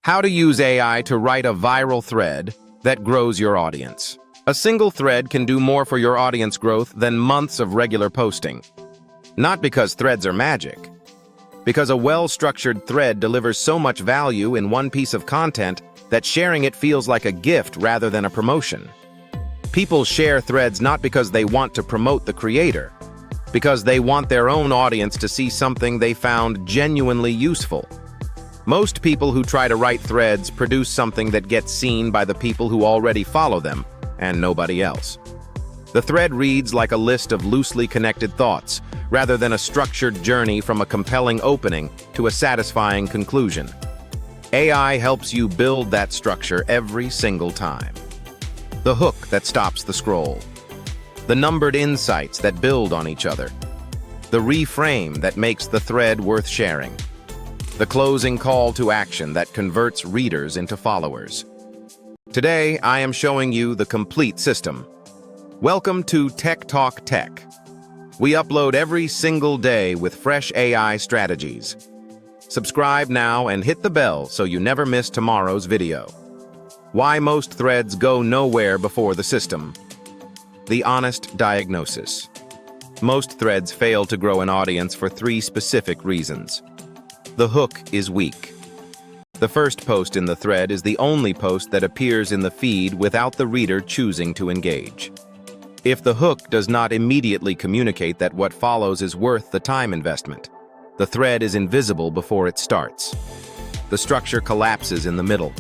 How to use AI to write a viral thread that grows your audience. A single thread can do more for your audience growth than months of regular posting. Not because threads are magic, because a well-structured thread delivers so much value in one piece of content that sharing it feels like a gift rather than a promotion. People share threads not because they want to promote the creator, because they want their own audience to see something they found genuinely useful. Most people who try to write threads produce something that gets seen by the people who already follow them, and nobody else. The thread reads like a list of loosely connected thoughts, rather than a structured journey from a compelling opening to a satisfying conclusion. AI helps you build that structure every single time. The hook that stops the scroll. The numbered insights that build on each other. The reframe that makes the thread worth sharing. The closing call to action that converts readers into followers. Today, I am showing you the complete system. Welcome to Tech Talk Tech. We upload every single day with fresh AI strategies. Subscribe now and hit the bell so you never miss tomorrow's video. Why most threads go nowhere before the system. The honest diagnosis. Most threads fail to grow an audience for 3 specific reasons. The hook is weak. The first post in the thread is the only post that appears in the feed without the reader choosing to engage. If the hook does not immediately communicate that what follows is worth the time investment, the thread is invisible before it starts. The structure collapses in the middle.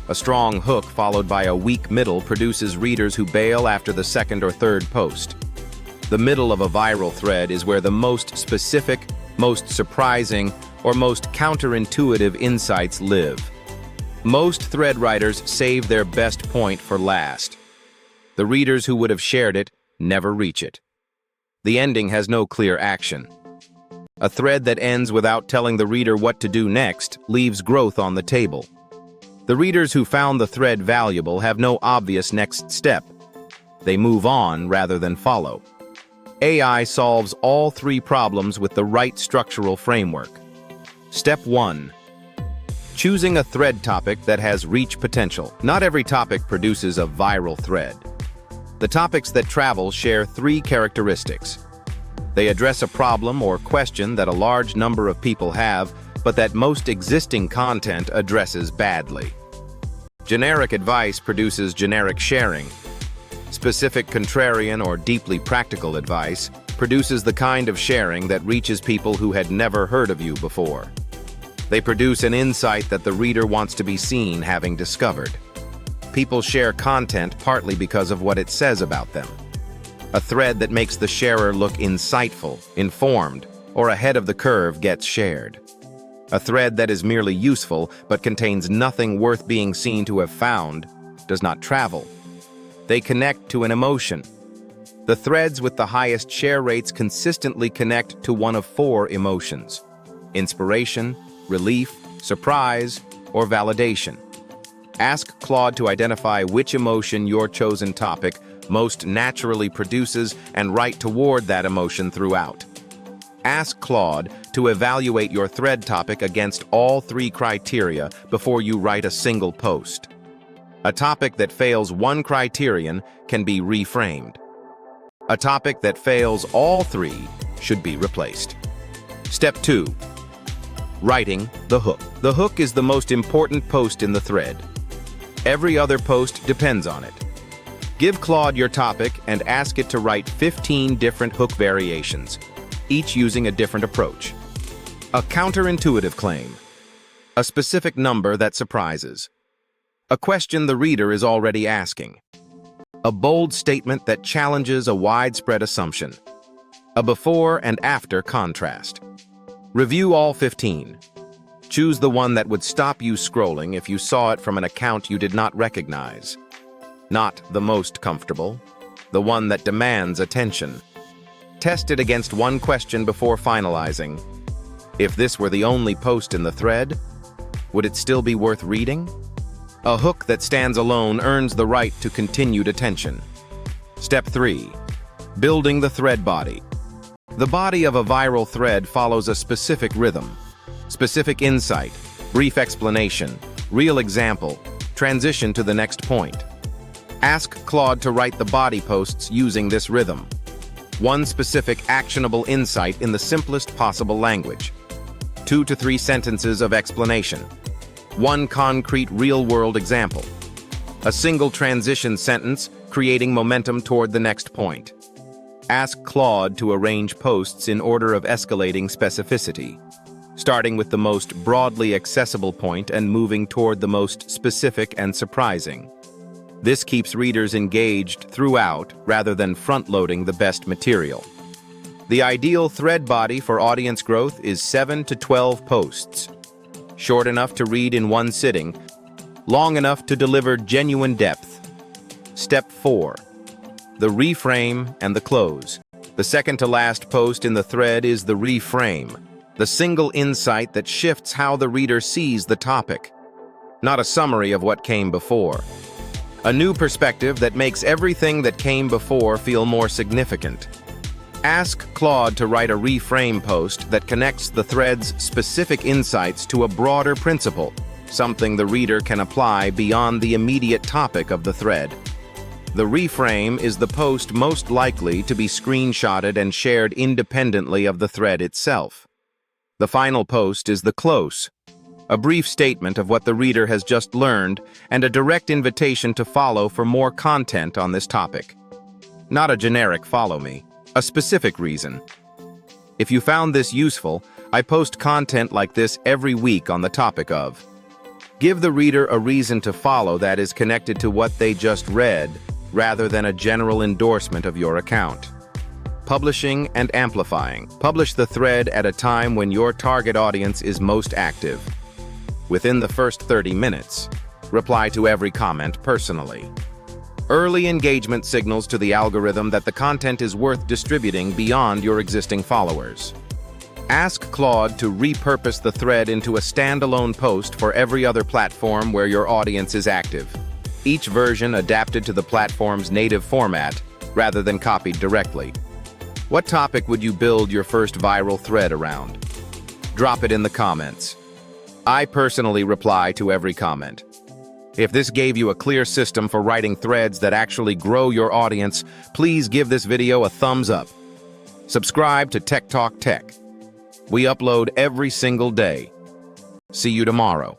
A strong hook followed by a weak middle produces readers who bail after the second or third post. The middle of a viral thread is where the most specific, most surprising, or most counterintuitive insights live. Most thread writers save their best point for last. The readers who would have shared it never reach it. The ending has no clear action. A thread that ends without telling the reader what to do next leaves growth on the table. The readers who found the thread valuable have no obvious next step. They move on rather than follow. AI solves all 3 problems with the right structural framework. Step 1. Choosing a thread topic that has reach potential. Not every topic produces a viral thread. The topics that travel share 3 characteristics. They address a problem or question that a large number of people have, but that most existing content addresses badly. Generic advice produces generic sharing. Specific contrarian or deeply practical advice produces the kind of sharing that reaches people who had never heard of you before. They produce an insight that the reader wants to be seen having discovered. People share content partly because of what it says about them. A thread that makes the sharer look insightful, informed, or ahead of the curve gets shared. A thread that is merely useful but contains nothing worth being seen to have found does not travel. They connect to an emotion. The threads with the highest share rates consistently connect to one of 4 emotions: inspiration, relief, surprise, or validation. Ask Claude to identify which emotion your chosen topic most naturally produces and write toward that emotion throughout. Ask Claude to evaluate your thread topic against all 3 criteria before you write a single post. A topic that fails one criterion can be reframed. A topic that fails all 3 should be replaced. Step 2. Writing the hook. The hook is the most important post in the thread. Every other post depends on it. Give Claude your topic and ask it to write 15 different hook variations, each using a different approach. A counterintuitive claim. A specific number that surprises. A question the reader is already asking. A bold statement that challenges a widespread assumption. A before and after contrast. Review all 15. Choose the one that would stop you scrolling if you saw it from an account you did not recognize. Not the most comfortable, the one that demands attention. Test it against one question before finalizing. If this were the only post in the thread, would it still be worth reading? A hook that stands alone earns the right to continued attention. Step 3. Building the thread body. The body of a viral thread follows a specific rhythm, specific insight, brief explanation, Real example. Transition to the next point. Ask Claude to write the body posts using this rhythm. One specific actionable insight in the simplest possible language. 2 to 3 sentences of explanation. One concrete real-world example. A single transition sentence creating momentum toward the next point. Ask Claude to arrange posts in order of escalating specificity, starting with the most broadly accessible point and moving toward the most specific and surprising. This keeps readers engaged throughout rather than front-loading the best material. The ideal thread body for audience growth is 7 to 12 posts. Short enough to read in one sitting, long enough to deliver genuine depth. Step 4. The reframe and the close. The second to last post in the thread is the reframe, the single insight that shifts how the reader sees the topic. Not a summary of what came before. A new perspective that makes everything that came before feel more significant. Ask Claude to write a reframe post that connects the thread's specific insights to a broader principle, something the reader can apply beyond the immediate topic of the thread. The reframe is the post most likely to be screenshotted and shared independently of the thread itself. The final post is the close, a brief statement of what the reader has just learned and a direct invitation to follow for more content on this topic. Not a generic follow me, a specific reason. If you found this useful, I post content like this every week on the topic of. Give the reader a reason to follow that is connected to what they just read, rather than a general endorsement of your account. Publishing and amplifying. Publish the thread at a time when your target audience is most active. Within the first 30 minutes, reply to every comment personally. Early engagement signals to the algorithm that the content is worth distributing beyond your existing followers. Ask Claude to repurpose the thread into a standalone post for every other platform where your audience is active. Each version adapted to the platform's native format, rather than copied directly. What topic would you build your first viral thread around? Drop it in the comments. I personally reply to every comment. If this gave you a clear system for writing threads that actually grow your audience, please give this video a thumbs up. Subscribe to Tech Talk Tech. We upload every single day. See you tomorrow.